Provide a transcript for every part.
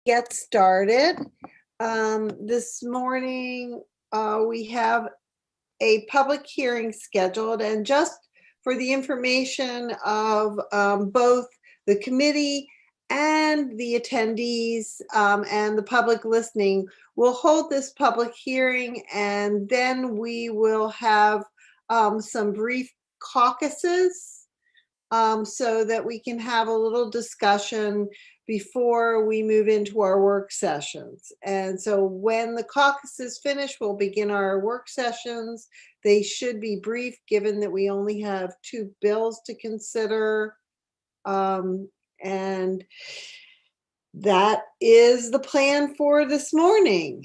get started. This morning, we have a public hearing scheduled, and just for the information of both the committee and the attendees and the public listening, we'll hold this public hearing, and then we will have some brief caucuses so that we can have a little discussion before we move into our work sessions. And so when the caucus is finished, we'll begin our work sessions. They should be brief, given that we only have 2 bills to consider. And that is the plan for this morning.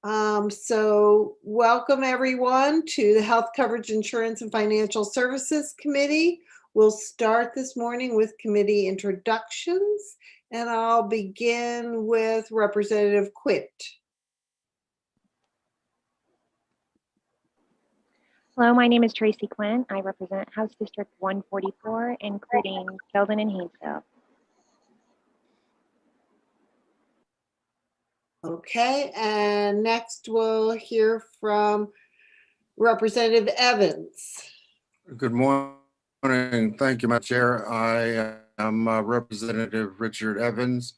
So welcome everyone to the Health Coverage Insurance and Financial Services Committee. We'll start this morning with committee introductions, and I'll begin with Representative Quitt. Hello, my name is Tracy Quinn. I represent House District 144, including Sheldon and Haynesville. Okay, and next we'll hear from Representative Evans. Good morning. Thank you, Madam Chair. I am Representative Richard Evans.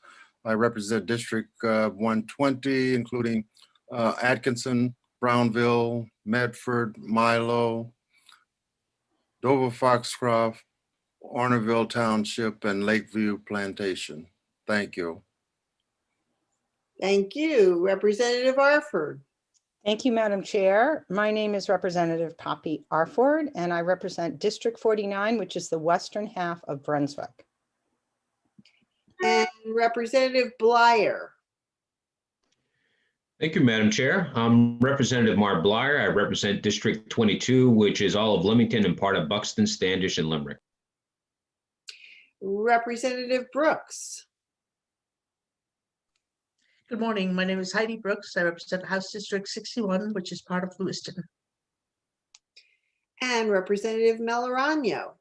I represent District 120, including Atkinson, Brownville, Medford, Milo, Dover Foxcroft, Ornerville Township, and Lakeview Plantation. Thank you. Thank you. Representative Arford. Thank you, Madam Chair. My name is Representative Poppy Arford, and I represent District 49, which is the western half of Brunswick. And Representative Blyer. Thank you, Madam Chair. I'm Representative Mark Blyer. I represent District 22, which is all of Leamington and part of Buxton, Standish, and Limerick. Representative Brooks. Good morning. My name is Heidi Brooks. I represent House District 61, which is part of Lewiston. And Representative Melorano.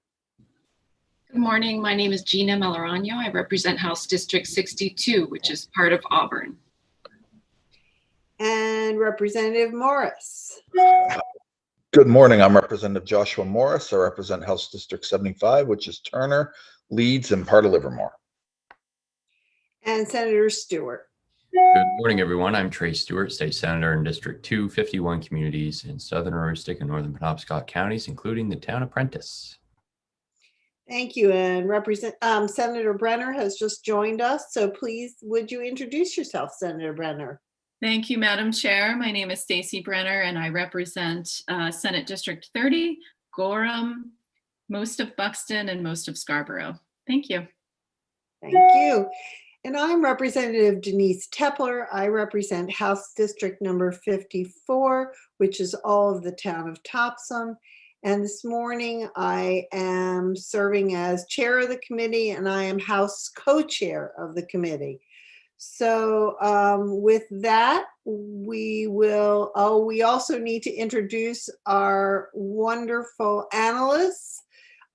Good morning. My name is Gina Melorano. I represent House District 62, which is part of Auburn. And Representative Morris. Good morning. I'm Representative Joshua Morris. I represent House District 75, which is Turner, Leeds, and part of Livermore. And Senator Stewart. Good morning, everyone. I'm Trey Stewart, State Senator in District 2, 51 communities in Southern Aroostook and Northern Penobscot counties, including the town of Prentice. Thank you. And Senator Brenner has just joined us. So please, would you introduce yourself, Senator Brenner? Thank you, Madam Chair. My name is Stacy Brenner, and I represent Senate District 30, Gorham, most of Buxton, and most of Scarborough. Thank you. Thank you. And I'm Representative Denise Tepler. I represent House District number 54, which is all of the town of Topsom. And this morning I am serving as chair of the committee, and I am House co-chair of the committee. So with that, we also need to introduce our wonderful analysts,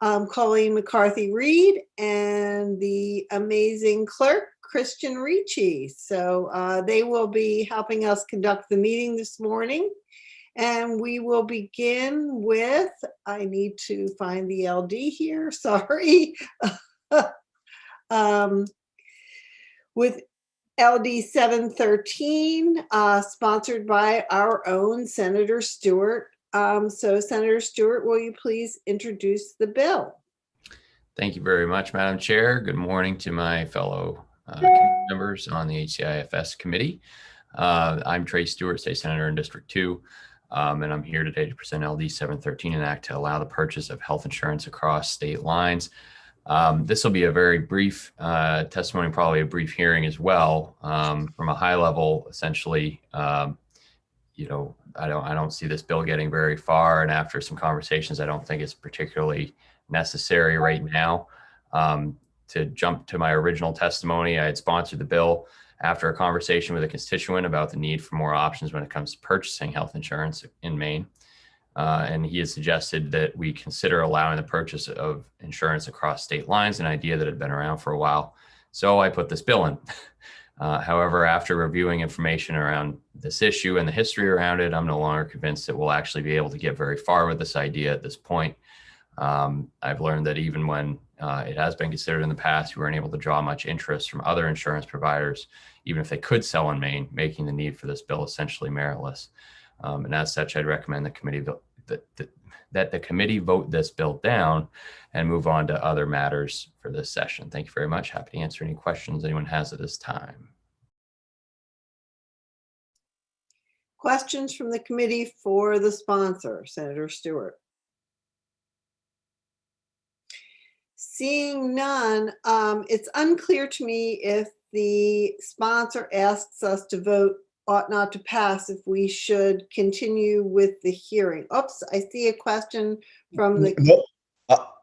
Colleen McCarthy-Reed, and the amazing clerk, Christian Ricci. So they will be helping us conduct the meeting this morning. And we will begin with, I need to find the LD here, sorry. With LD 713, sponsored by our own Senator Stewart. So Senator Stewart, will you please introduce the bill? Thank you very much, Madam Chair. Good morning to my fellow members on the HCIFS committee. I'm Trey Stewart, State Senator in District 2, and I'm here today to present LD 713, an act to allow the purchase of health insurance across state lines. This will be a very brief testimony, probably a brief hearing as well. From a high level, essentially, you know, I don't see this bill getting very far, and after some conversations, I don't think it's particularly necessary right now. To jump to my original testimony, I had sponsored the bill after a conversation with a constituent about the need for more options when it comes to purchasing health insurance in Maine. And he has suggested that we consider allowing the purchase of insurance across state lines, an idea that had been around for a while. So I put this bill in. However, after reviewing information around this issue and the history around it, I'm no longer convinced that we'll actually be able to get very far with this idea at this point. I've learned that even when it has been considered in the past, we weren't able to draw much interest from other insurance providers, even if they could sell in Maine, making the need for this bill essentially meritless. And as such, I'd recommend the committee that the committee vote this bill down and move on to other matters for this session. Thank you very much. Happy to answer any questions anyone has at this time. Questions from the committee for the sponsor, Senator Stewart? Seeing none, it's unclear to me if the sponsor asks us to vote ought not to pass, if we should continue with the hearing. Oops, I see a question from the. No,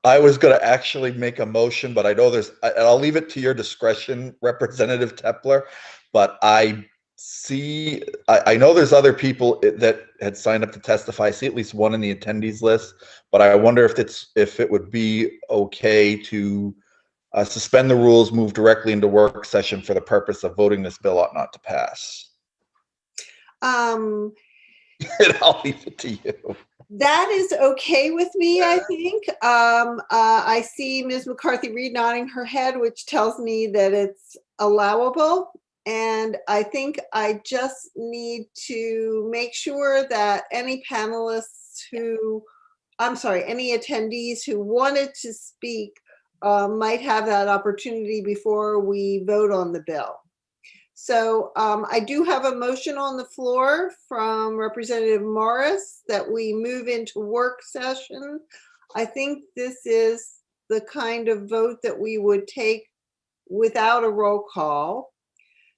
I was going to actually make a motion, but I know I'll leave it to your discretion, Representative Tepler, but I know there's other people that had signed up to testify. I see at least one in the attendees list, but I wonder if it would be okay to suspend the rules, move directly into work session for the purpose of voting this bill ought not to pass. Um, And I'll leave it to you. That is okay with me, I think. I see Ms. McCarthy Reed nodding her head, which tells me that it's allowable. And I think I just need to make sure that any panelists any attendees who wanted to speak might have that opportunity before we vote on the bill. So I do have a motion on the floor from Representative Morris that we move into work session. I think this is the kind of vote that we would take without a roll call.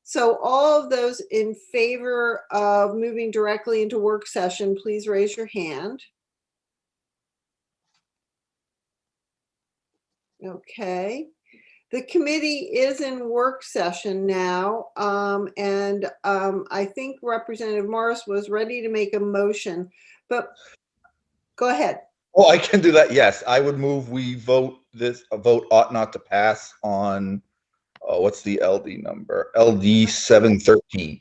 So all of those in favor of moving directly into work session, please raise your hand. Okay. The committee is in work session now, and I think Representative Morris was ready to make a motion, but go ahead. Oh, I can do that. Yes, I would move we vote a vote ought not to pass on, what's the LD number? LD 713.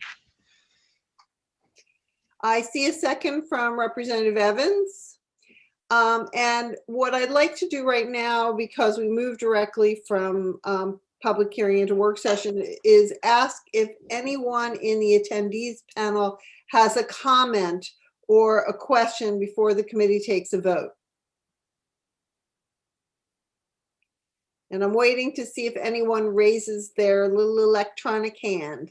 I see a second from Representative Evans. And what I'd like to do right now, because we moved directly from public hearing into work session, is ask if anyone in the attendees panel has a comment or a question before the committee takes a vote. And I'm waiting to see if anyone raises their little electronic hand.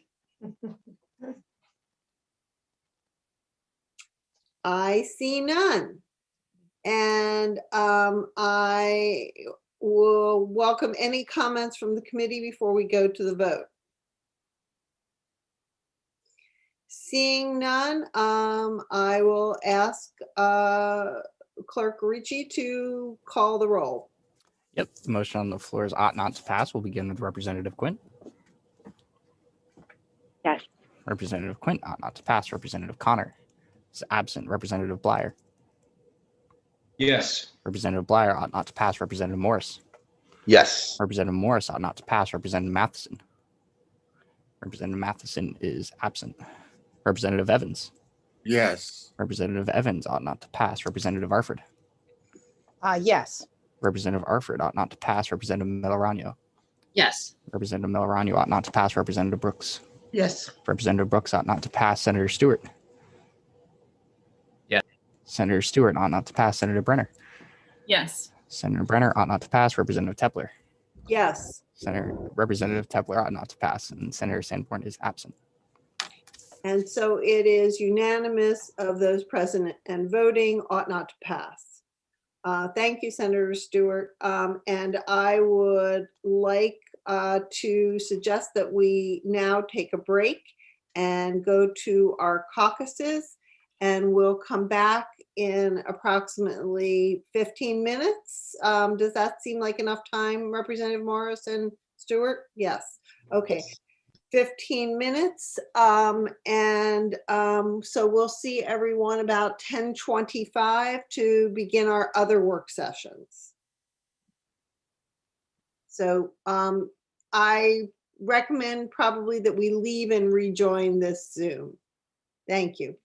I see none. And I will welcome any comments from the committee before we go to the vote. Seeing none, I will ask Clerk Ricci to call the roll. Yep, the motion on the floor is ought not to pass. We'll begin with Representative Quinn. Yes. Representative Quinn, ought not to pass. Representative Connor is absent. Representative Blyer. Yes. Representative Blyer ought not to pass. Representative Morris. Yes. Representative Morris ought not to pass. Representative Matheson. Representative Matheson is absent. Representative Evans. Yes. Representative Evans ought not to pass. Representative Arford. Yes. Representative Arford ought not to pass. Representative Melorano. Yes. Representative Melorano ought not to pass. Representative Brooks. Yes. Representative Brooks ought not to pass. Senator Stewart. Yes. Senator Stewart ought not to pass. Senator Brenner. Yes. Senator Brenner ought not to pass. Representative Tepler. Yes. Representative Tepler ought not to pass, and Senator Sanborn is absent. And so it is unanimous of those present and voting ought not to pass. Thank you, Senator Stewart. And I would like to suggest that we now take a break and go to our caucuses, and we'll come back in approximately 15 minutes. Does that seem like enough time, Representative Morris and Stewart? Yes. Okay. 15 minutes. So we'll see everyone about 10:25 to begin our other work sessions. So I recommend probably that we leave and rejoin this Zoom. Thank you.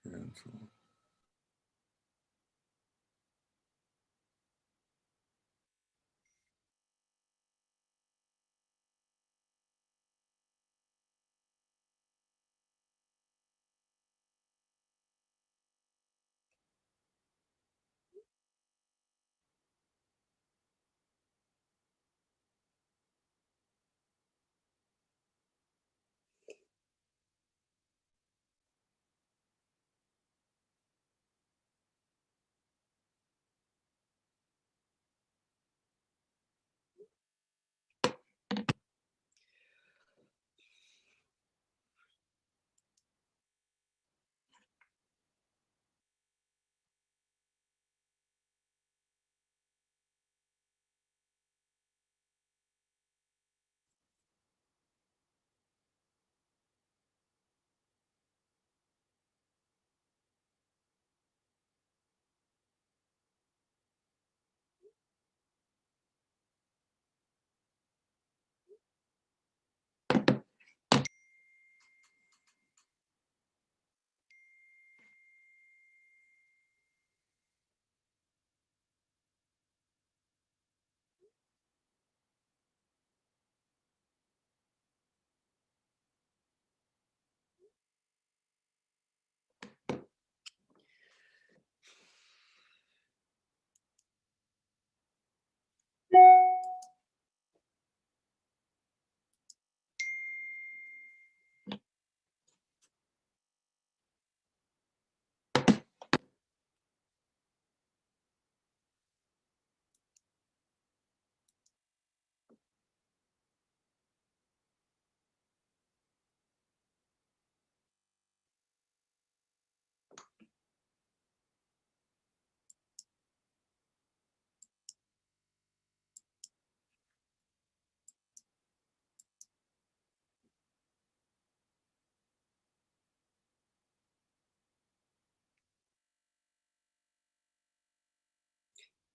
Cancel.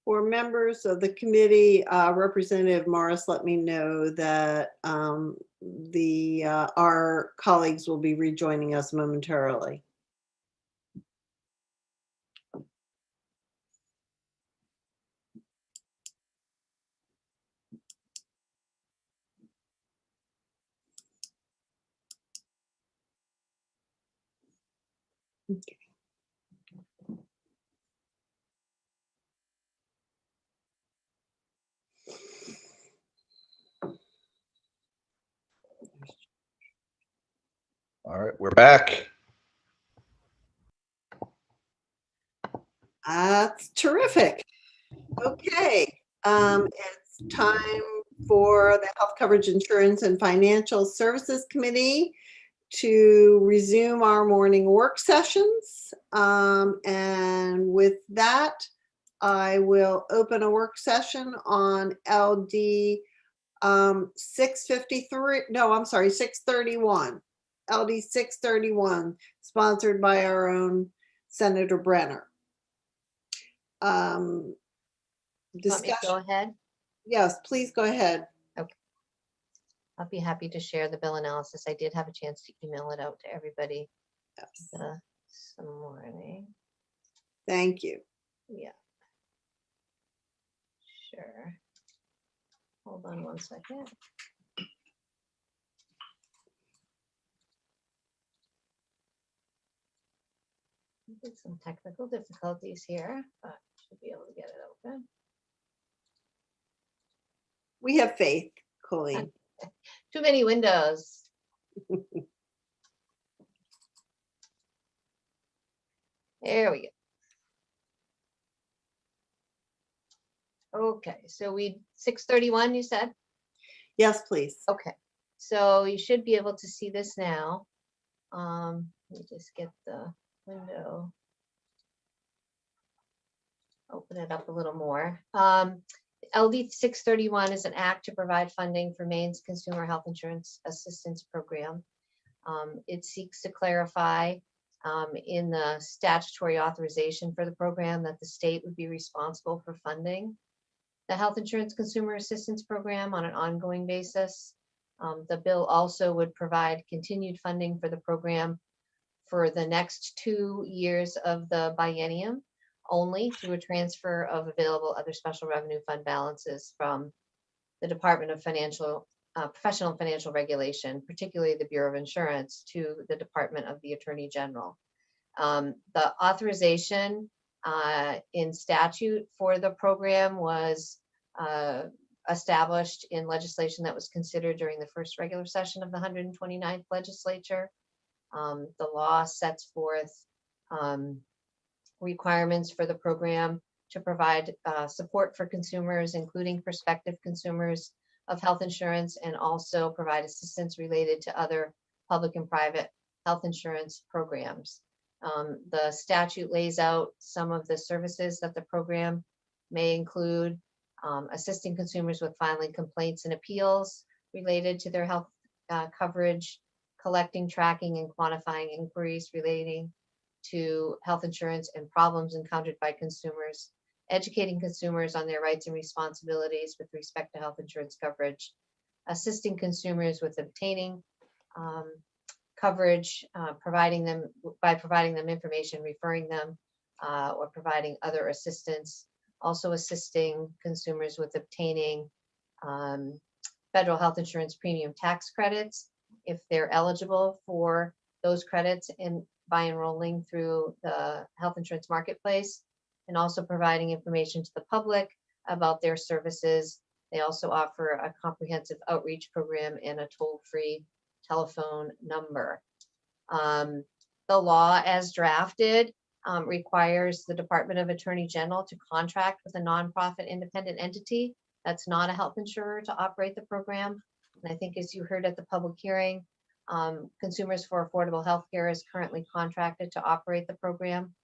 For members of the committee, Representative Morris let me know that our colleagues will be rejoining us momentarily. Okay. All right, we're back. That's terrific. Okay, it's time for the Health Coverage Insurance and Financial Services Committee to resume our morning work sessions. And with that, I will open a work session on LD 653, no, I'm sorry, 631. LD 631, sponsored by our own Senator Brenner. Want me to go Discussion. ahead? Yes, please go ahead. Okay. I'll be happy to share the bill analysis. I did have a chance to email it out to everybody Yes. this morning. Thank you. Yeah. Sure. Hold on one second. Some technical difficulties here, but should be able to get it open. We have faith, Colleen. Too many windows. There we go. Okay, so 6:31, you said? Yes, please. Okay, so you should be able to see this now. Let me just get the window. Open it up a little more. LD 631 is an act to provide funding for Maine's Consumer Health Insurance Assistance Program. It seeks to clarify in the statutory authorization for the program that the state would be responsible for funding the Health Insurance Consumer Assistance Program on an ongoing basis. The bill also would provide continued funding for the program for the next 2 years of the biennium only through a transfer of available other special revenue fund balances from the Department of Professional Financial Regulation, particularly the Bureau of Insurance, to the Department of the Attorney General. The authorization in statute for the program was established in legislation that was considered during the first regular session of the 129th legislature. The law sets forth requirements for the program to provide support for consumers, including prospective consumers of health insurance, and also provide assistance related to other public and private health insurance programs. The statute lays out some of the services that the program may include, assisting consumers with filing complaints and appeals related to their health coverage, collecting, tracking, and quantifying inquiries relating to health insurance and problems encountered by consumers, educating consumers on their rights and responsibilities with respect to health insurance coverage, assisting consumers with obtaining coverage, providing them information, referring them, or providing other assistance, also assisting consumers with obtaining federal health insurance premium tax credits if they're eligible for those credits by enrolling through the health insurance marketplace, and also providing information to the public about their services. They also offer a comprehensive outreach program and a toll-free telephone number. The law as drafted requires the Department of Attorney General to contract with a nonprofit independent entity that's not a health insurer to operate the program. And I think, as you heard at the public hearing, Consumers for Affordable Healthcare is currently contracted to operate the program.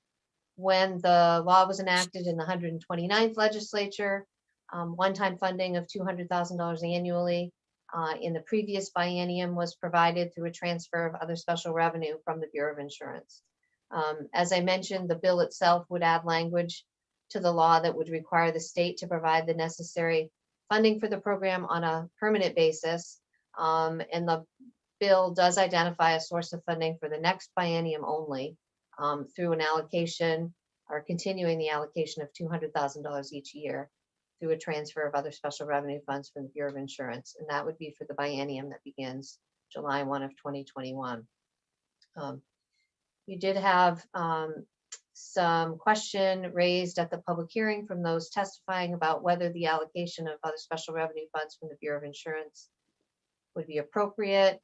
When the law was enacted in the 129th legislature, one-time funding of $200,000 annually in the previous biennium was provided through a transfer of other special revenue from the Bureau of Insurance. As I mentioned, the bill itself would add language to the law that would require the state to provide the necessary funding for the program on a permanent basis. And the bill does identify a source of funding for the next biennium only through an allocation or continuing the allocation of $200,000 each year through a transfer of other special revenue funds from the Bureau of Insurance. And that would be for the biennium that begins July 1 of 2021. You did have some question raised at the public hearing from those testifying about whether the allocation of other special revenue funds from the Bureau of Insurance would be appropriate,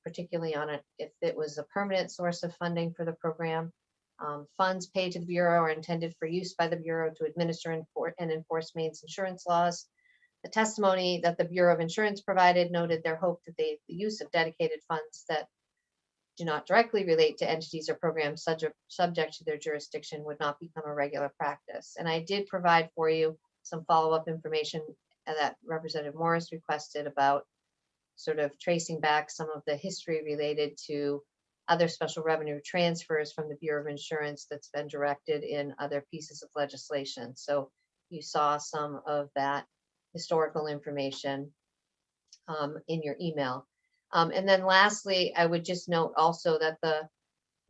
particularly on it if it was a permanent source of funding for the program. Funds paid to the Bureau are intended for use by the Bureau to administer and enforce Maine's insurance laws. The testimony that the Bureau of Insurance provided noted their hope that the use of dedicated funds that do not directly relate to entities or programs subject to their jurisdiction would not become a regular practice. And I did provide for you some follow-up information that Representative Morris requested about sort of tracing back some of the history related to other special revenue transfers from the Bureau of Insurance that's been directed in other pieces of legislation. So you saw some of that historical information in your email. And then lastly, I would just note also that the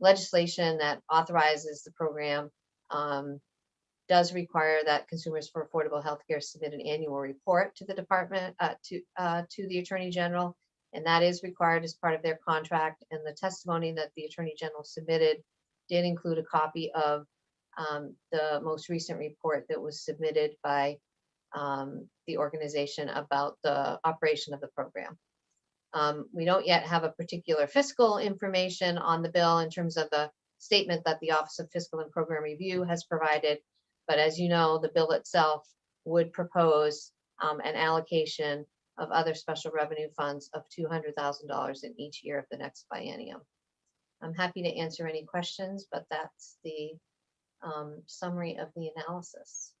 legislation that authorizes the program does require that Consumers for Affordable Healthcare submit an annual report to the department, to the Attorney General, and that is required as part of their contract. And the testimony that the Attorney General submitted did include a copy of the most recent report that was submitted by the organization about the operation of the program. We don't yet have a particular fiscal information on the bill in terms of the statement that the Office of Fiscal and Program Review has provided. But as you know, the bill itself would propose an allocation of other special revenue funds of $200,000 in each year of the next biennium. I'm happy to answer any questions, but that's the summary of the analysis.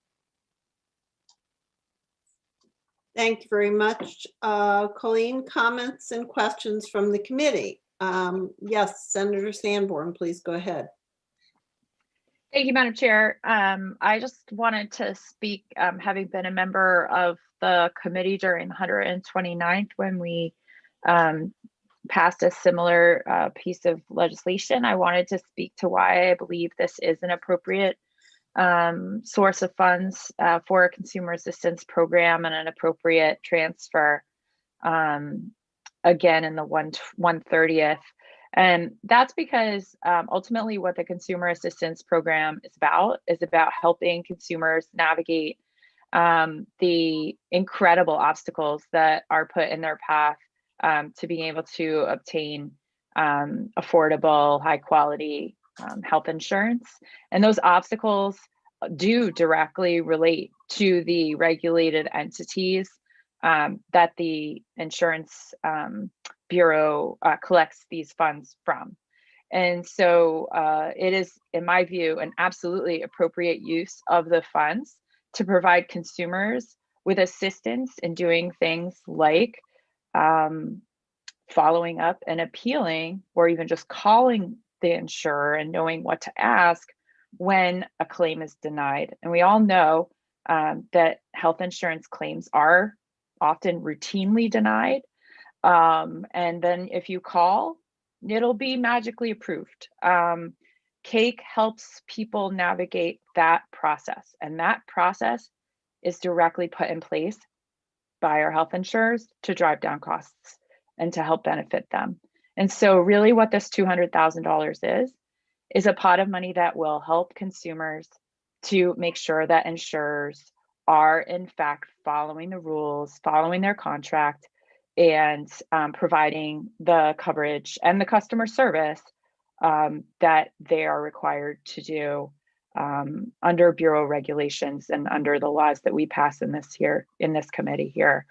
Thank you very much. Colleen, comments and questions from the committee? Yes, Senator Sanborn, please go ahead. Thank you, Madam Chair. I just wanted to speak, having been a member of the committee during the 129th when we passed a similar piece of legislation. I wanted to speak to why I believe this is an appropriate source of funds for a consumer assistance program and an appropriate transfer, again, in the 1/30th. And that's because ultimately what the consumer assistance program is about helping consumers navigate the incredible obstacles that are put in their path to being able to obtain affordable, high quality health insurance. And those obstacles do directly relate to the regulated entities that the insurance Bureau collects these funds from. And so it is, in my view, an absolutely appropriate use of the funds to provide consumers with assistance in doing things like following up and appealing, or even just calling the insurer and knowing what to ask when a claim is denied. And we all know that health insurance claims are often routinely denied. And then if you call, it'll be magically approved. CAIC helps people navigate that process, and that process is directly put in place by our health insurers to drive down costs and to help benefit them. And so really what this $200,000 is a pot of money that will help consumers to make sure that insurers are in fact following the rules, following their contract, and providing the coverage and the customer service that they are required to do under Bureau regulations and under the laws that we pass in this committee here.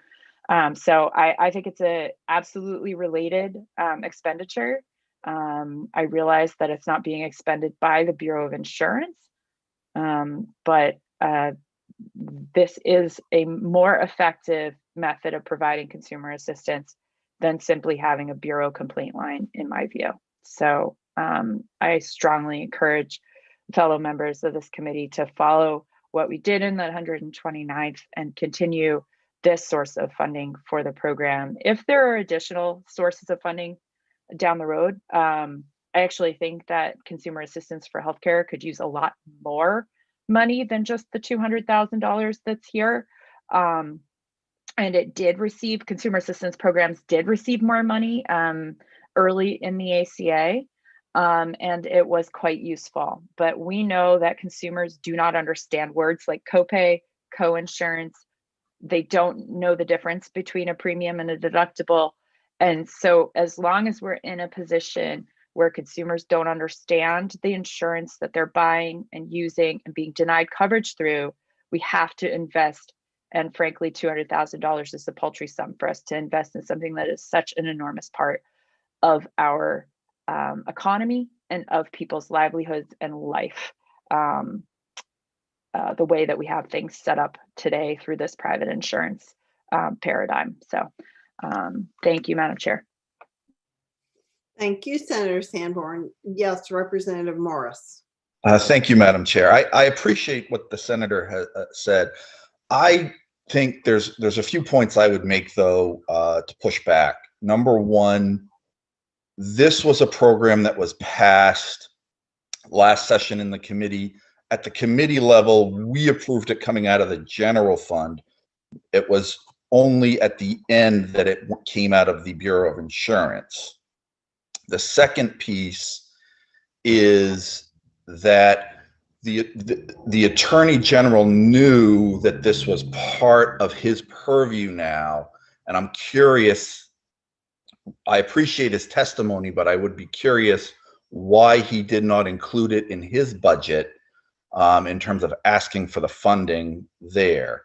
So I think it's a absolutely related expenditure. I realize that it's not being expended by the Bureau of Insurance, but this is a more effective method of providing consumer assistance than simply having a Bureau complaint line, in my view. So I strongly encourage fellow members of this committee to follow what we did in the 129th and continue this source of funding for the program. If there are additional sources of funding down the road, I actually think that consumer assistance for healthcare could use a lot more money than just the $200,000 that's here. And it did receive, consumer assistance programs did receive more money early in the ACA, and it was quite useful. But we know that consumers do not understand words like copay, coinsurance. They don't know the difference between a premium and a deductible. And so as long as we're in a position where consumers don't understand the insurance that they're buying and using and being denied coverage through, we have to invest. And frankly, $200,000 is a paltry sum for us to invest in something that is such an enormous part of our economy and of people's livelihoods and life, the way that we have things set up today through this private insurance paradigm. So thank you, Madam Chair. Thank you, Senator Sanborn. Yes, Representative Morris. Thank you, Madam Chair. I appreciate what the senator has said. I think there's a few points I would make, though, to push back. Number one, this was a program that was passed last session in the committee at the committee level, we approved it coming out of the general fund. It was only at the end that it came out of the Bureau of Insurance. The second piece is that the Attorney General knew that this was part of his purview now, and I'm curious, I appreciate his testimony, but I would be curious why he did not include it in his budget in terms of asking for the funding there.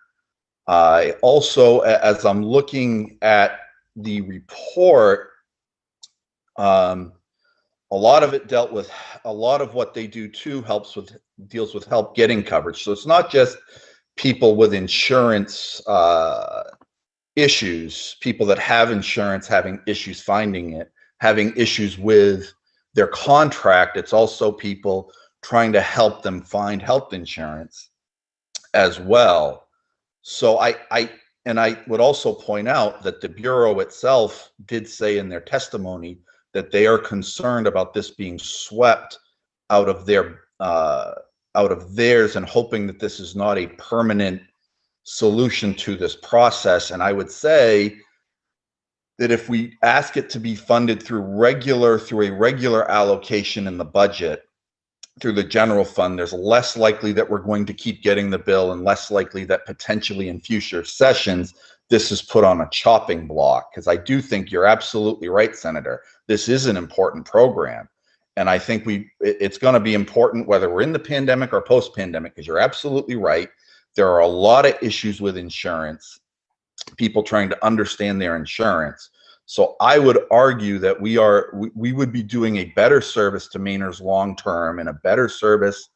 Also, as I'm looking at the report, a lot of it dealt with, a lot of what they do too deals with help getting coverage. So it's not just people with insurance issues, people that have insurance having issues finding it, having issues with their contract. It's also people trying to help them find health insurance as well. So I would also point out that the Bureau itself did say in their testimony that they are concerned about this being swept out of their out of theirs, and hoping that this is not a permanent solution to this process. And I would say that if we ask it to be funded through a regular allocation in the budget through the general fund, there's less likely that we're going to keep getting the bill, and less likely that potentially in future sessions this is put on a chopping block. Because I do think you're absolutely right, Senator. This is an important program. And I think it's going to be important whether we're in the pandemic or post-pandemic, because you're absolutely right. There are a lot of issues with insurance, people trying to understand their insurance. So I would argue that we would be doing a better service to Mainers long-term, and a better service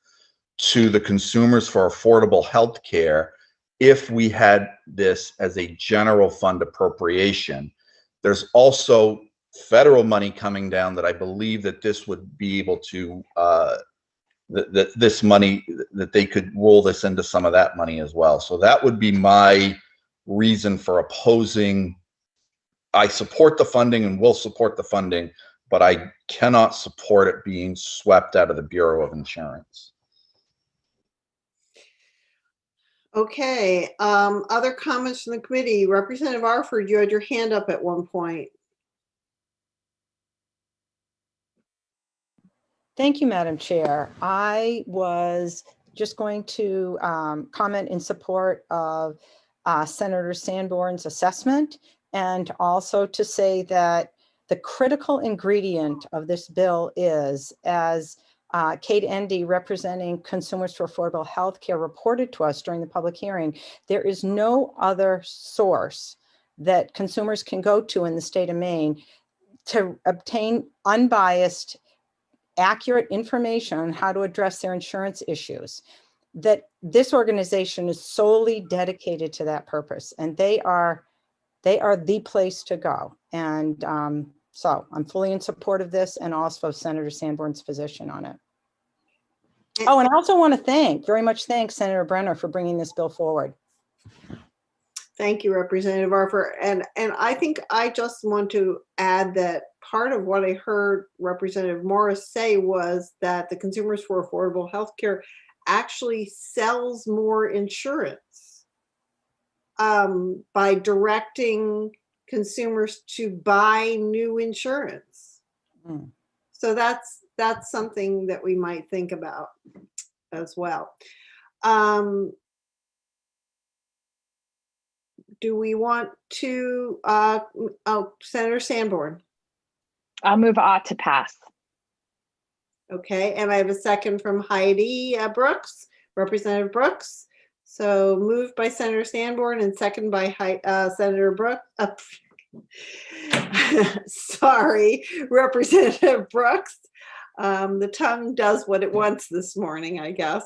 to the consumers for affordable health care if we had this as a general fund appropriation. There's also federal money coming down that I believe that this would be able to, that this money, that they could roll this into some of that money as well. So that would be my reason for opposing. I support the funding and will support the funding, but I cannot support it being swept out of the Bureau of Insurance. Okay, other comments from the committee? Representative Arford, you had your hand up at one point. Thank you, Madam Chair. I was just going to comment in support of Senator Sanborn's assessment, and also to say that the critical ingredient of this bill is, as Kate Endy, representing Consumers for Affordable Healthcare, reported to us during the public hearing, there is no other source that consumers can go to in the state of Maine to obtain unbiased, accurate information on how to address their insurance issues. That this organization is solely dedicated to that purpose, and they are the place to go. And so I'm fully in support of this, and also Senator Sanborn's position on it. Oh, and I also want to very much thank Senator Brenner for bringing this bill forward. Thank you, Representative Arford. And I think I just want to add that part of what I heard Representative Morris say was that the Consumers for Affordable Healthcare actually sells more insurance by directing consumers to buy new insurance. Mm. So that's something that we might think about as well. Do we want to, Senator Sanborn? I'll move ought to pass. Okay, and I have a second from Heidi Brooks, Representative Brooks. So moved by Senator Sanborn and second by Senator Brooks. Sorry, Representative Brooks. The tongue does what it wants this morning, I guess.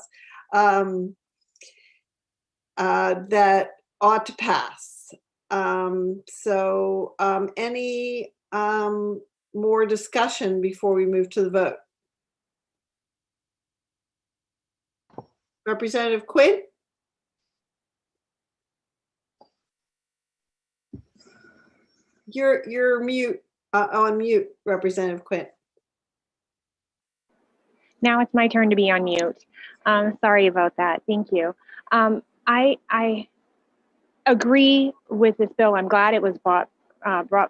That ought to pass. Any more discussion before we move to the vote? Representative Quinn? You're mute, on mute, Representative Quinn. Now it's my turn to be on mute. Sorry about that. Thank you. I agree with this bill. I'm glad it was brought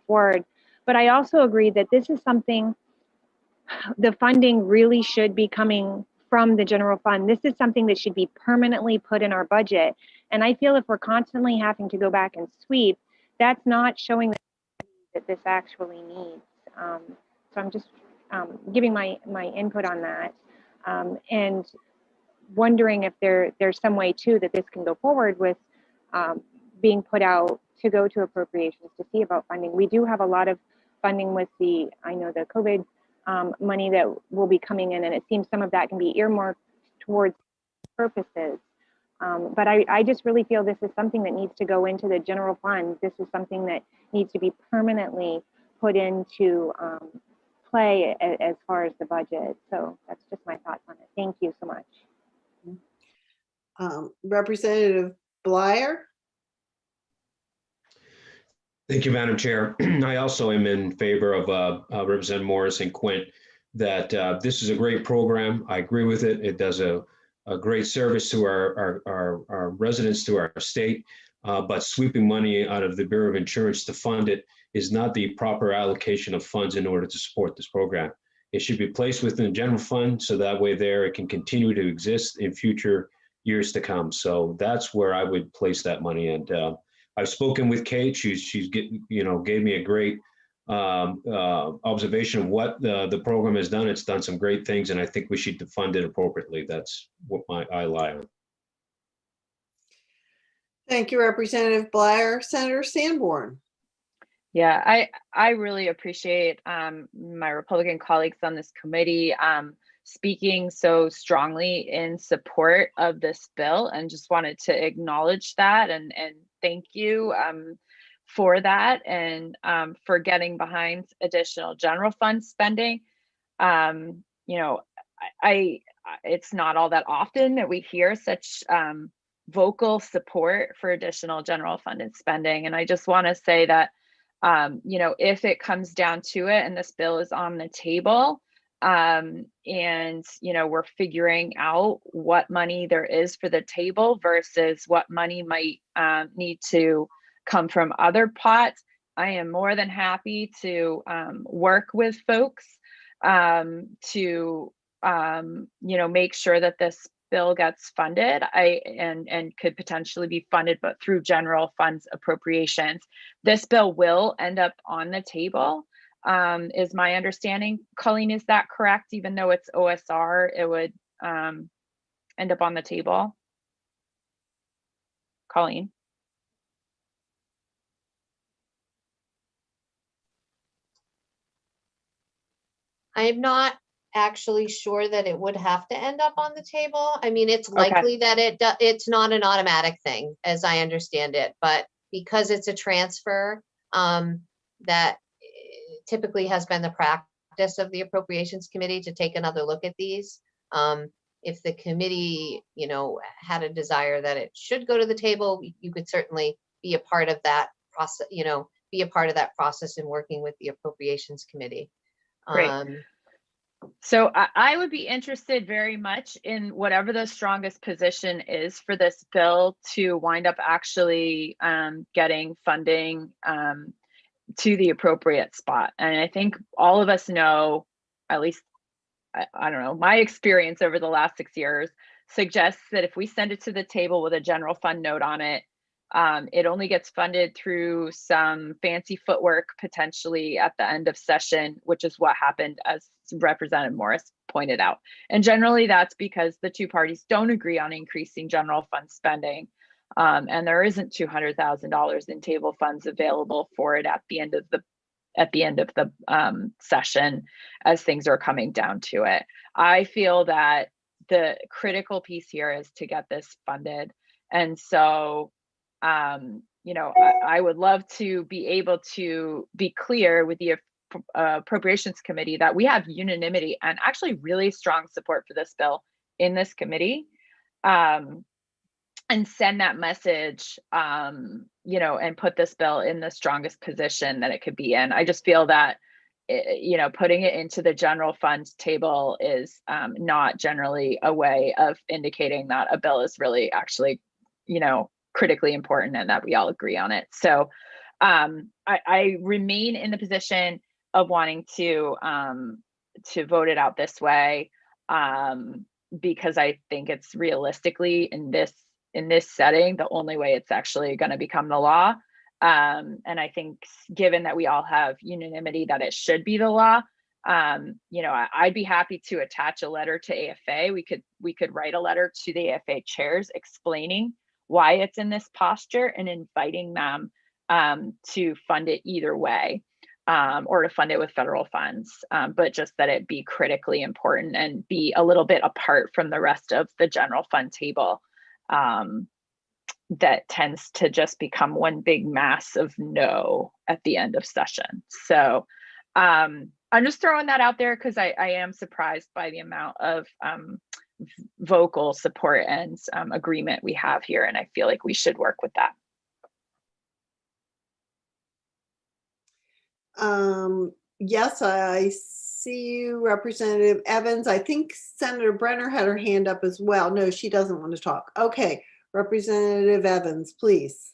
forward, but I also agree that this is something, the funding really should be coming from the general fund. This is something that should be permanently put in our budget. And I feel if we're constantly having to go back and sweep, that's not showing that this actually needs. So I'm just giving my input on that. And wondering if there's some way too that this can go forward with being put out to go to appropriations to see about funding. We do have a lot of funding with the COVID money that will be coming in, and it seems some of that can be earmarked towards purposes. But I just really feel this is something that needs to go into the general fund. This is something that needs to be permanently put into play as far as the budget. So that's just my thoughts on it. Thank you so much. Representative Bleier? Thank you, Madam Chair. I also am in favor of Representative Morris and Quint that this is a great program. I agree with it. It does a great service to our residents, to our state, but sweeping money out of the Bureau of Insurance to fund it is not the proper allocation of funds in order to support this program. It should be placed within the general fund so that way there it can continue to exist in future years to come. So that's where I would place that money. And I've spoken with Kate. She's gave me a great observation of what the program has done. It's done some great things, and I think we should fund it appropriately. That's what I lie on. Thank you, Representative Bleier. Senator Sanborn? Yeah, I really appreciate my Republican colleagues on this committee speaking so strongly in support of this bill, and just wanted to acknowledge that and thank you for that, and for getting behind additional general fund spending. It's not all that often that we hear such vocal support for additional general funded spending, and I just want to say that if it comes down to it and this bill is on the table, and we're figuring out what money there is for the table versus what money might need to come from other pots, I am more than happy to work with folks to make sure that this bill gets funded and could potentially be funded, but through general funds appropriations. This bill will end up on the table, is my understanding. Colleen, is that correct? Even though it's OSR, it would end up on the table? Colleen? I'm not actually sure that it would have to end up on the table. I mean, it's likely that it's not an automatic thing, as I understand it, but because it's a transfer, that typically has been the practice of the Appropriations Committee to take another look at these. If the committee, had a desire that it should go to the table, you could certainly be a part of that process, be a part of that process in working with the Appropriations Committee. Great. So I would be interested very much in whatever the strongest position is for this bill to wind up actually getting funding to the appropriate spot. And I think all of us know, at least, I don't know, my experience over the last 6 years suggests that if we send it to the table with a general fund note on it, it only gets funded through some fancy footwork potentially at the end of session, which is what happened, as Representative Morris pointed out. And generally that's because the two parties don't agree on increasing general fund spending. And there isn't $200,000 in table funds available for it at the end of the session as things are coming down to it. I feel that the critical piece here is to get this funded. And so I would love to be able to be clear with the Appropriations Committee that we have unanimity and actually really strong support for this bill in this committee, and send that message, and put this bill in the strongest position that it could be in. I just feel that you know, putting it into the general fund table is not generally a way of indicating that a bill is really actually, you know, critically important and that we all agree on it. So I remain in the position of wanting to vote it out this way, because I think it's realistically in this setting the only way it's actually going to become the law. And I think given that we all have unanimity that it should be the law, you know, I'd be happy to attach a letter to AFA. We could write a letter to the AFA chairs explaining why it's in this posture and inviting them to fund it either way, or to fund it with federal funds, but just that it be critically important and be a little bit apart from the rest of the general fund table. That tends to just become one big mass of no at the end of session. So I'm just throwing that out there because I am surprised by the amount of vocal support and agreement we have here, and I feel like we should work with that. Yes, I see you, Representative Evans. I think Senator Brenner had her hand up as well. No, she doesn't want to talk. Okay, Representative Evans, please.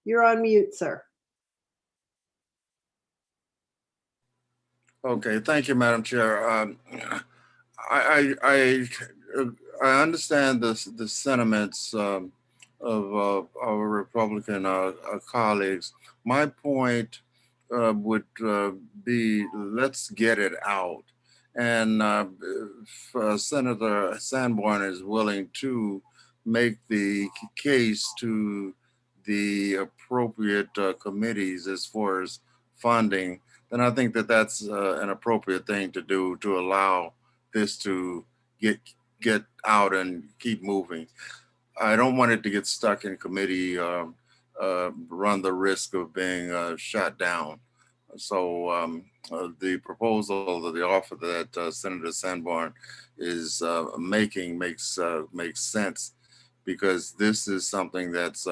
You're on mute, sir. Okay, thank you, Madam Chair. I understand the sentiments of our Republican colleagues. My point would be, let's get it out. And if Senator Sanborn is willing to make the case to the appropriate committees as far as funding, then I think that that's an appropriate thing to do to allow this to get out and keep moving. I don't want it to get stuck in committee, run the risk of being shot down. So the proposal, the offer that Senator Sanborn is making makes sense, because this is something that's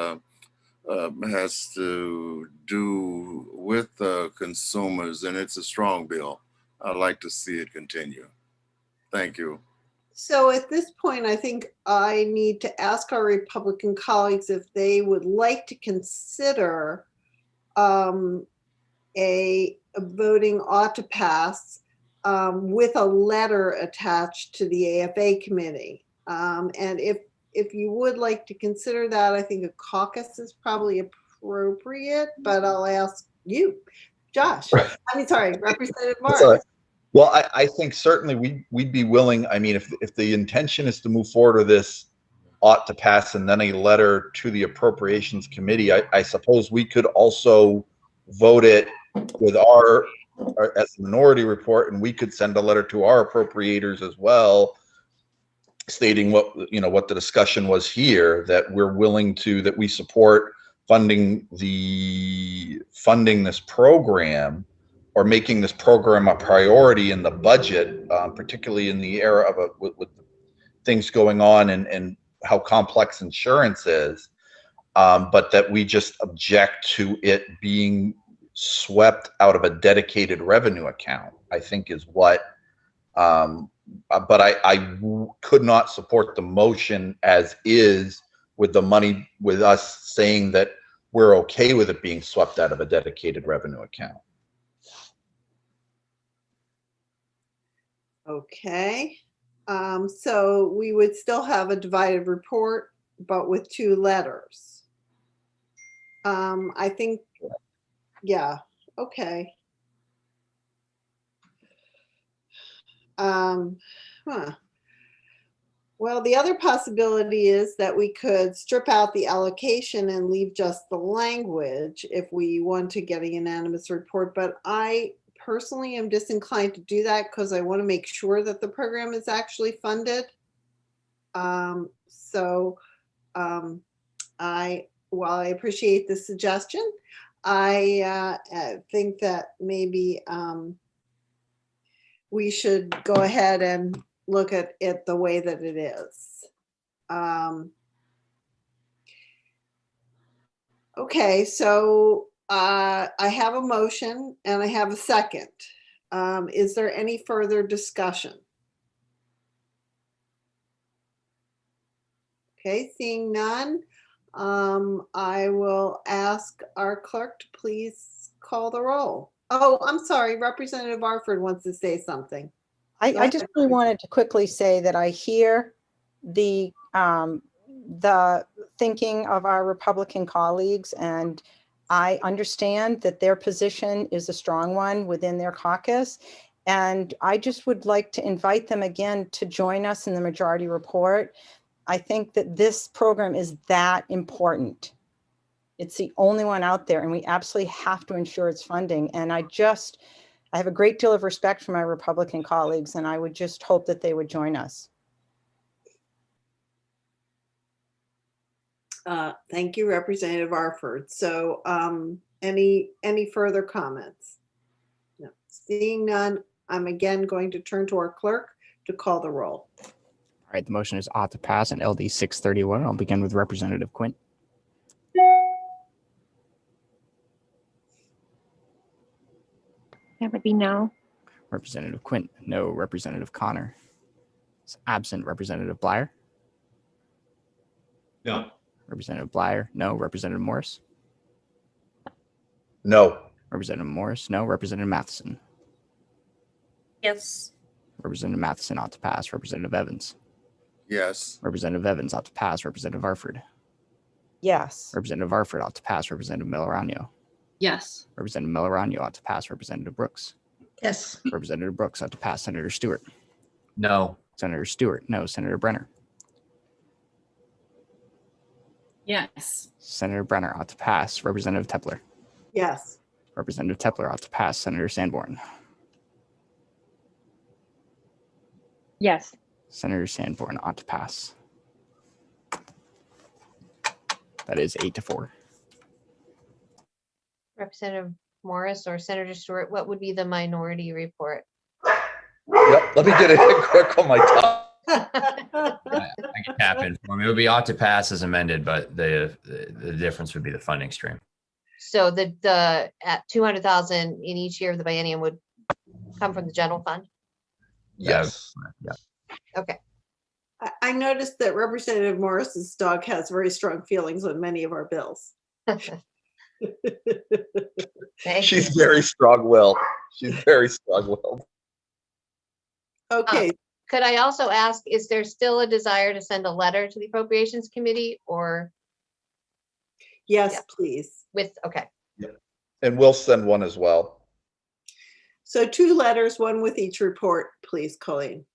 has to do with consumers, and it's a strong bill. I'd like to see it continue. Thank you. So at this point, I think I need to ask our Republican colleagues if they would like to consider a voting ought to pass with a letter attached to the AFA committee. And if you would like to consider that, I think a caucus is probably appropriate, but I'll ask you, Josh. I mean, sorry, Representative Morris. Well, I think certainly we'd be willing. I mean, if the intention is to move forward with this ought to pass and then a letter to the Appropriations Committee, I suppose we could also vote it with our as a minority report, and we could send a letter to our appropriators as well, stating what the discussion was here, that we're willing to, that we support funding this program, or making this program a priority in the budget, particularly in the era of with things going on and how complex insurance is, but that we just object to it being swept out of a dedicated revenue account, I think is what, but I could not support the motion as is, with the money, with us saying that we're okay with it being swept out of a dedicated revenue account. Okay, so we would still have a divided report, but with two letters. I think, yeah, okay. Well, the other possibility is that we could strip out the allocation and leave just the language if we want to get a unanimous report, but I personally am disinclined to do that because I want to make sure that the program is actually funded. While I appreciate the suggestion, I think that maybe we should go ahead and look at it the way that it is. Okay, so I have a motion and I have a second. Is there any further discussion? Okay, seeing none, I will ask our clerk to please call the roll. Oh, I'm sorry, Representative Arford wants to say something. I just really wanted to quickly say that I hear the thinking of our Republican colleagues, and I understand that their position is a strong one within their caucus. And I just would like to invite them again to join us in the majority report. I think that this program is that important. It's the only one out there, and we absolutely have to ensure its funding. And I have a great deal of respect for my Republican colleagues, and I would just hope that they would join us. Thank you, Representative Arford. So any further comments? No. Seeing none, I'm again going to turn to our clerk to call the roll. All right, the motion is ought to pass on LD 631. I'll begin with Representative Quint. That would be no. Representative Quint, no. Representative Connor is absent. Representative Blyer. No. Representative Blyer, no. Representative Morris. No. Representative Morris, no. Representative Matheson. Yes. Representative Matheson ought to pass. Representative Evans. Yes. Representative Evans ought to pass. Representative Arford. Yes. Representative Arford ought to pass. Representative Melorano. Yes. Representative Melorano ought to pass. Representative Brooks. Yes. Representative Brooks ought to pass. Senator Stewart. No. Senator Stewart, no. Senator Brenner. Yes. Senator Brenner ought to pass. Representative Tepler. Yes. Representative Tepler ought to pass. Senator Sanborn. Yes. Senator Sanborn ought to pass. That is 8-4. Representative Morris or Senator Stewart, what would be the minority report? Yep, let me get it in quick on my tongue. I can tap in for me. It would be ought to pass as amended, but the difference would be the funding stream. So the at 200,000 in each year of the biennium would come from the general fund? Yes. Yeah. Okay. I noticed that Representative Morris's dog has very strong feelings on many of our bills. She's very strong-willed. She's very strong-willed. Okay. Could I also ask, is there still a desire to send a letter to the Appropriations Committee or Yes, Yeah. please. okay. And we'll send one as well. So 2 letters, one with each report, please, Colleen.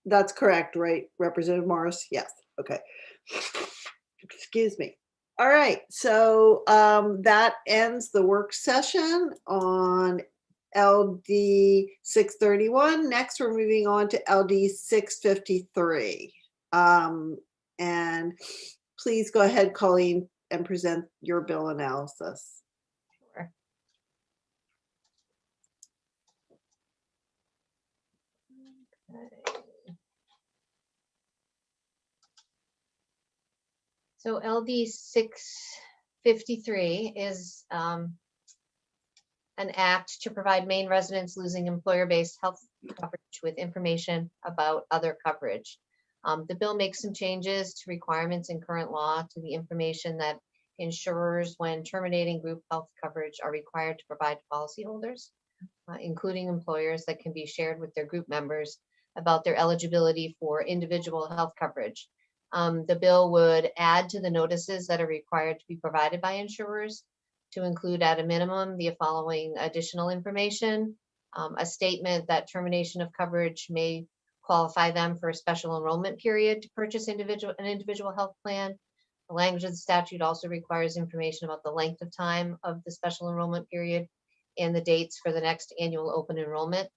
That's correct, right, Representative Morris? Yes, okay. Excuse me. All right, so that ends the work session on LD 631. Next, we're moving on to LD 653. And please go ahead, Colleen, and present your bill analysis. Sure. Okay. So LD 653 is an act to provide Maine residents losing employer-based health coverage with information about other coverage. The bill makes some changes to requirements in current law to the information that insurers, when terminating group health coverage, are required to provide to policyholders, including employers, that can be shared with their group members about their eligibility for individual health coverage. The bill would add to the notices that are required to be provided by insurers to include at a minimum the following additional information: a statement that termination of coverage may qualify them for a special enrollment period to purchase an individual health plan. The language of the statute also requires information about the length of time of the special enrollment period and the dates for the next annual open enrollment.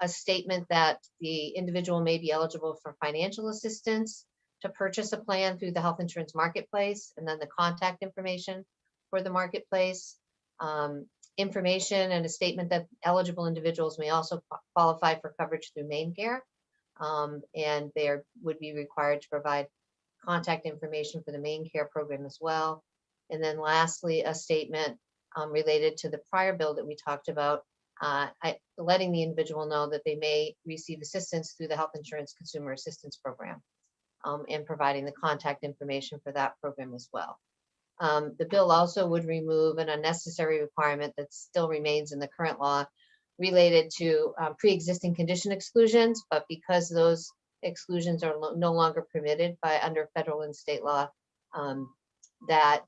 A statement that the individual may be eligible for financial assistance to purchase a plan through the health insurance marketplace, and then the contact information for the marketplace. Information and a statement that eligible individuals may also qualify for coverage through Maine Care, and they would be required to provide contact information for the main care program as well. And then lastly, a statement related to the prior bill that we talked about, letting the individual know that they may receive assistance through the Health Insurance Consumer Assistance Program, and providing the contact information for that program as well. The bill also would remove an unnecessary requirement that still remains in the current law related to pre-existing condition exclusions, but because those exclusions are no longer permitted by under federal and state law, that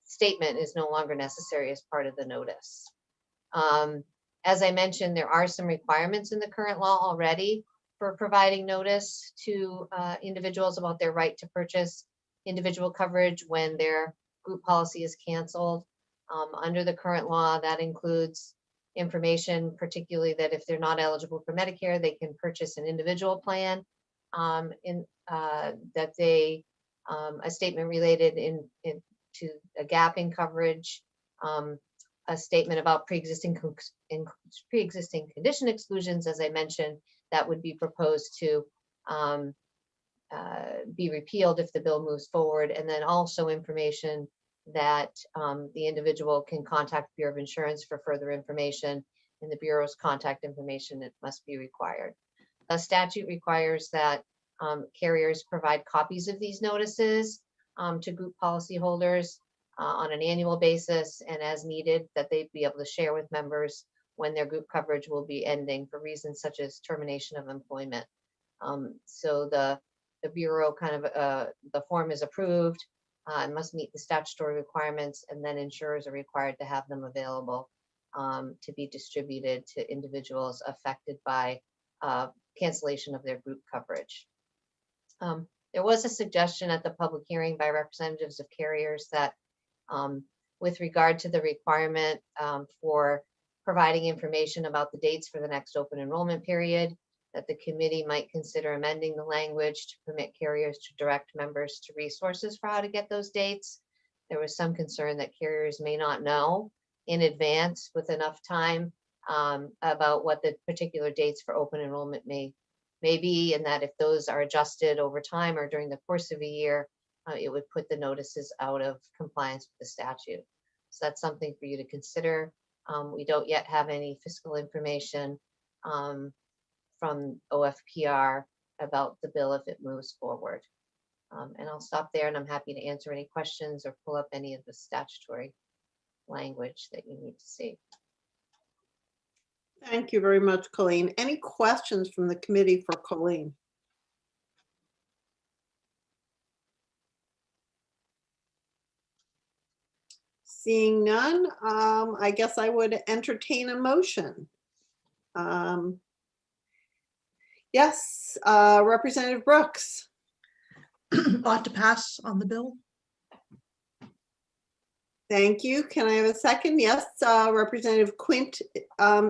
statement is no longer necessary as part of the notice. As I mentioned, there are some requirements in the current law already for providing notice to individuals about their right to purchase individual coverage when their group policy is canceled. Under the current law, that includes information, particularly that if they're not eligible for Medicare, they can purchase an individual plan, that they, a statement related to a gap in coverage, a statement about pre-existing condition exclusions, as I mentioned, that would be proposed to be repealed if the bill moves forward, and then also information that the individual can contact the Bureau of Insurance for further information, and the Bureau's contact information that must be required. The statute requires that carriers provide copies of these notices to group policyholders on an annual basis, and as needed, that they'd be able to share with members when their group coverage will be ending for reasons such as termination of employment. So the Bureau the form is approved, must meet the statutory requirements, and then insurers are required to have them available to be distributed to individuals affected by cancellation of their group coverage. There was a suggestion at the public hearing by representatives of carriers that with regard to the requirement for providing information about the dates for the next open enrollment period, that the committee might consider amending the language to permit carriers to direct members to resources for how to get those dates. There was some concern that carriers may not know in advance with enough time about what the particular dates for open enrollment may be, and that if those are adjusted over time or during the course of a year, it would put the notices out of compliance with the statute. So that's something for you to consider. We don't yet have any fiscal information from OFPR about the bill if it moves forward. And I'll stop there, and I'm happy to answer any questions or pull up any of the statutory language that you need to see. Thank you very much, Colleen. Any questions from the committee for Colleen? Seeing none, I guess I would entertain a motion. Yes, Representative Brooks. Ought to pass on the bill. Thank you. Can I have a second? Yes, Representative Quint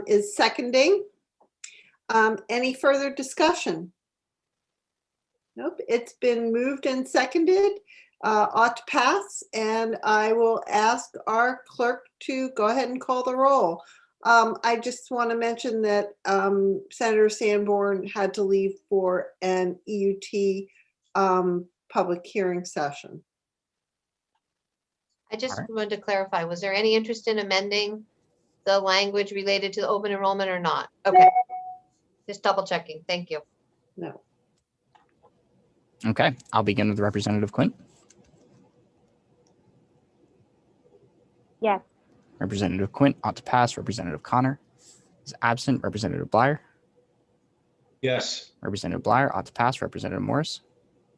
is seconding. Any further discussion? Nope, it's been moved and seconded. Ought to pass, and I will ask our clerk to go ahead and call the roll. I just want to mention that Senator Sanborn had to leave for an EUT public hearing session. I just wanted to clarify, was there any interest in amending the language related to the open enrollment or not? Okay, just double checking. Thank you. No. Okay, I'll begin with Representative Quint. Yes. Representative Quint ought to pass. Representative Connor is absent. Representative Blyer. Yes. Representative Blyer ought to pass. Representative Morris.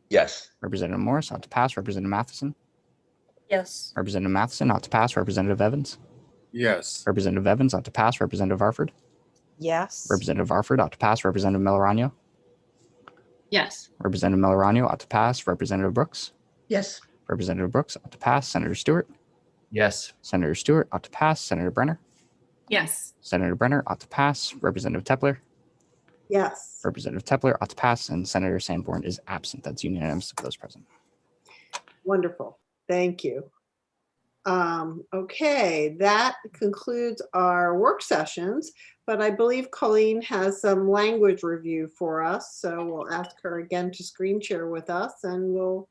Yes. Representative Morris ought to pass. Representative Matheson. Yes. Representative Matheson ought to pass. Representative Evans. Yes. Representative Evans ought to pass. Representative Arford. Yes. Representative Arford ought to pass. Representative Melorano. Yes. Representative Melorano ought to pass. Representative Brooks. Yes. Representative Brooks ought to pass. Senator Stewart. Yes. Senator Stewart ought to pass. Senator Brenner. Yes. Senator Brenner ought to pass. Representative Tepler. Yes. Representative Tepler ought to pass, and Senator Sanborn is absent. That's unanimous of those present. Wonderful. Thank you. Okay, that concludes our work sessions. but I believe Colleen has some language review for us. So we'll ask her again to screen share with us and we'll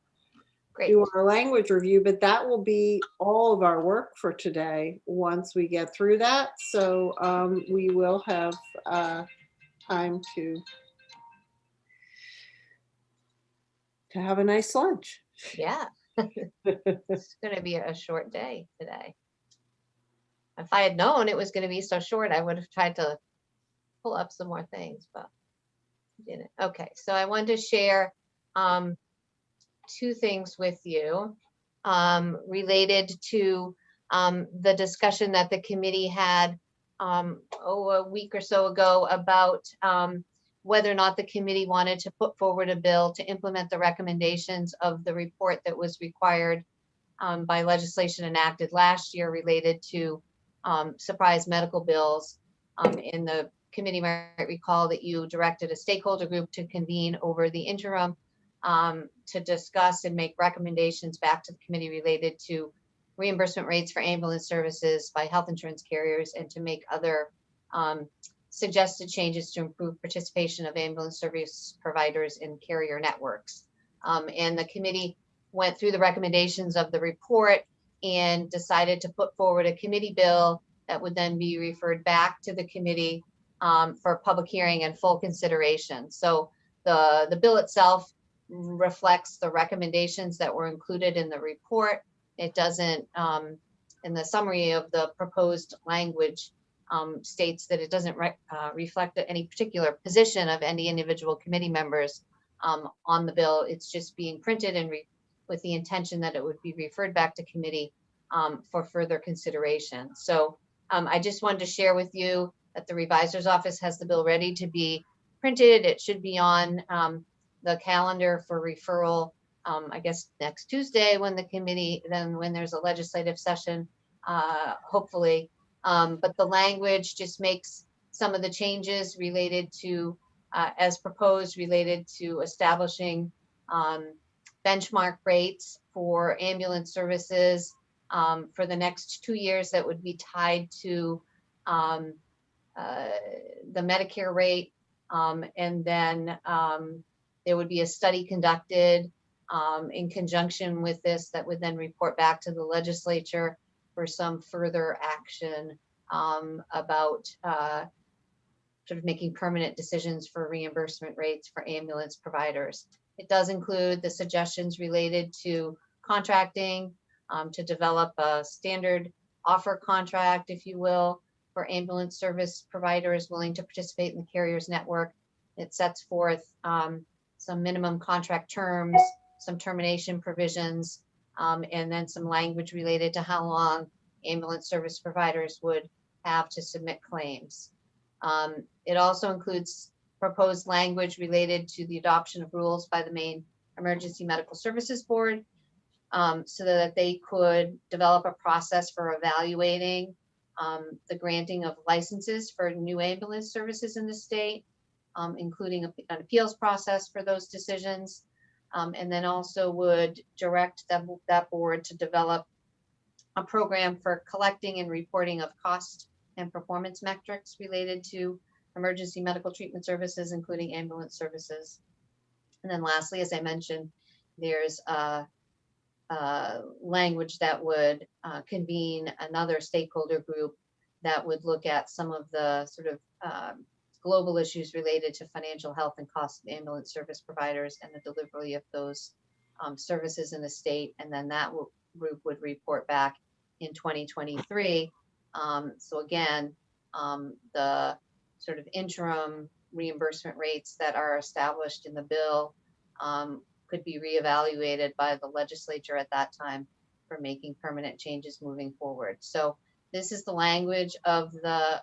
Great. do our language review, but that will be all of our work for today once we get through that. So we will have time to have a nice lunch. Yeah. It's going to be a short day today. If I had known it was going to be so short, I would have tried to pull up some more things, but didn't. Okay, so I wanted to share two things with you related to the discussion that the committee had a week or so ago about whether or not the committee wanted to put forward a bill to implement the recommendations of the report that was required by legislation enacted last year related to surprise medical bills. In the committee might recall that you directed a stakeholder group to convene over the interim to discuss and make recommendations back to the committee related to reimbursement rates for ambulance services by health insurance carriers and to make other suggested changes to improve participation of ambulance service providers in carrier networks. And the committee went through the recommendations of the report and decided to put forward a committee bill that would then be referred back to the committee for public hearing and full consideration. So the bill itself reflects the recommendations that were included in the report. It doesn't, in the summary of the proposed language, states that it doesn't reflect any particular position of any individual committee members on the bill. It's just being printed and with the intention that it would be referred back to committee for further consideration. So I just wanted to share with you that the revisor's office has the bill ready to be printed. It should be on the calendar for referral, I guess next Tuesday when the committee, then when there's a legislative session, hopefully. But the language just makes some of the changes related to, as proposed, related to establishing benchmark rates for ambulance services for the next 2 years that would be tied to the Medicare rate. And then there would be a study conducted in conjunction with this that would then report back to the legislature for some further action about sort of making permanent decisions for reimbursement rates for ambulance providers. It does include the suggestions related to contracting, to develop a standard offer contract, if you will, for ambulance service providers willing to participate in the carrier's network. It sets forth some minimum contract terms, some termination provisions, and then some language related to how long ambulance service providers would have to submit claims. It also includes proposed language related to the adoption of rules by the Maine Emergency Medical Services Board so that they could develop a process for evaluating the granting of licenses for new ambulance services in the state, including an appeals process for those decisions, and then also would direct that board to develop a program for collecting and reporting of cost and performance metrics related to emergency medical treatment services, including ambulance services. And then lastly, as I mentioned, there's language that would convene another stakeholder group that would look at some of the sort of global issues related to financial health and cost of ambulance service providers and the delivery of those services in the state. And then that group would report back in 2023. So again, the sort of interim reimbursement rates that are established in the bill could be reevaluated by the legislature at that time for making permanent changes moving forward. So this is the language of the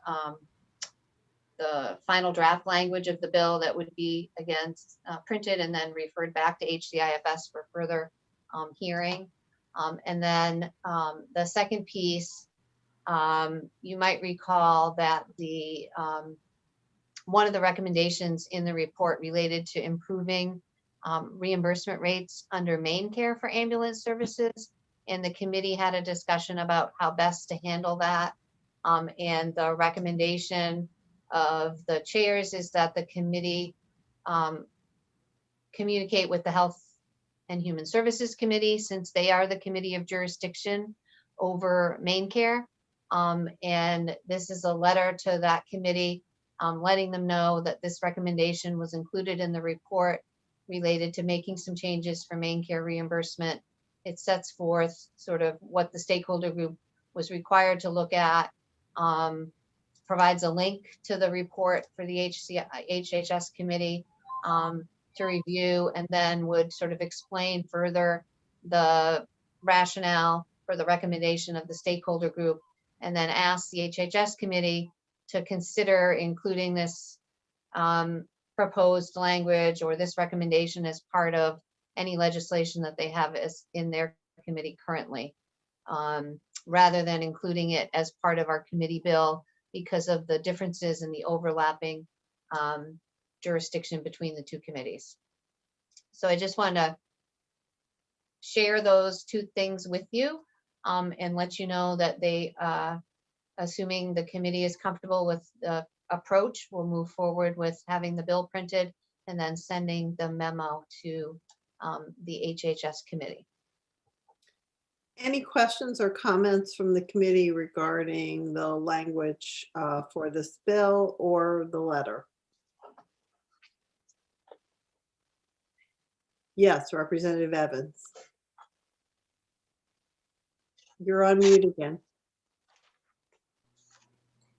final draft language of the bill that would be again printed and then referred back to HCIFS for further hearing. And then the second piece, you might recall that the one of the recommendations in the report related to improving reimbursement rates under Maine Care for ambulance services, and the committee had a discussion about how best to handle that. And the recommendation of the chairs is that the committee communicate with the Health and Human Services Committee, since they are the committee of jurisdiction over main care. And this is a letter to that committee, letting them know that this recommendation was included in the report related to making some changes for main care reimbursement. It sets forth sort of what the stakeholder group was required to look at, provides a link to the report for the HHS committee to review, and then would sort of explain further the rationale for the recommendation of the stakeholder group, and then ask the HHS committee to consider including this proposed language or this recommendation as part of any legislation that they have as in their committee currently, rather than including it as part of our committee bill because of the differences in the overlapping jurisdiction between the two committees. So I just wanted to share those two things with you and let you know that they, assuming the committee is comfortable with the approach, we'll move forward with having the bill printed and then sending the memo to the HHS committee. Any questions or comments from the committee regarding the language for this bill or the letter? Yes, Representative Evans. You're on mute again.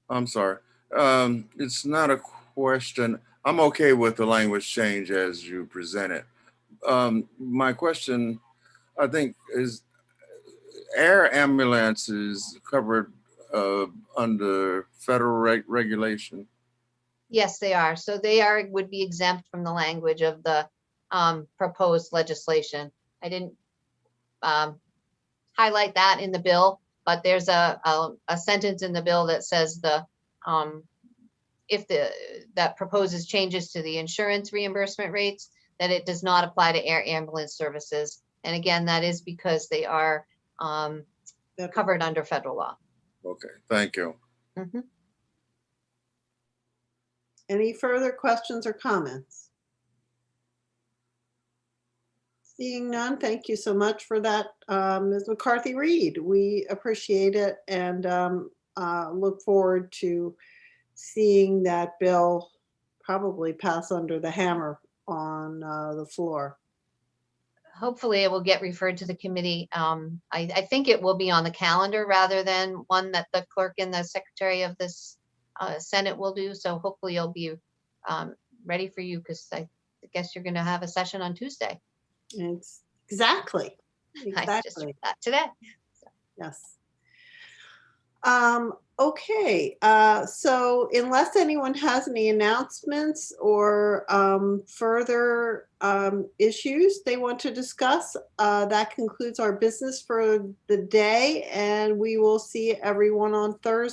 I'm sorry. It's not a question. I'm okay with the language change as you present it. My question, I think, is air ambulances covered under federal regulation? Yes, they are. So they would be exempt from the language of the proposed legislation. I didn't highlight that in the bill, but there's a sentence in the bill that says that proposes changes to the insurance reimbursement rates, that it does not apply to air ambulance services. And again, that is because they are covered under federal law. Okay, thank you. Mm-hmm. Any further questions or comments? Seeing none, thank you so much for that, Ms. McCarthy-Reed. We appreciate it and look forward to seeing that bill probably pass under the hammer on the floor. Hopefully it will get referred to the committee. I think it will be on the calendar rather than one that the clerk and the secretary of this Senate will do. So hopefully you'll be ready for you, because I guess you're going to have a session on Tuesday. Exactly. I just heard that today. So. Yes. Okay, so unless anyone has any announcements or further issues they want to discuss, that concludes our business for the day, and we will see everyone on Thursday.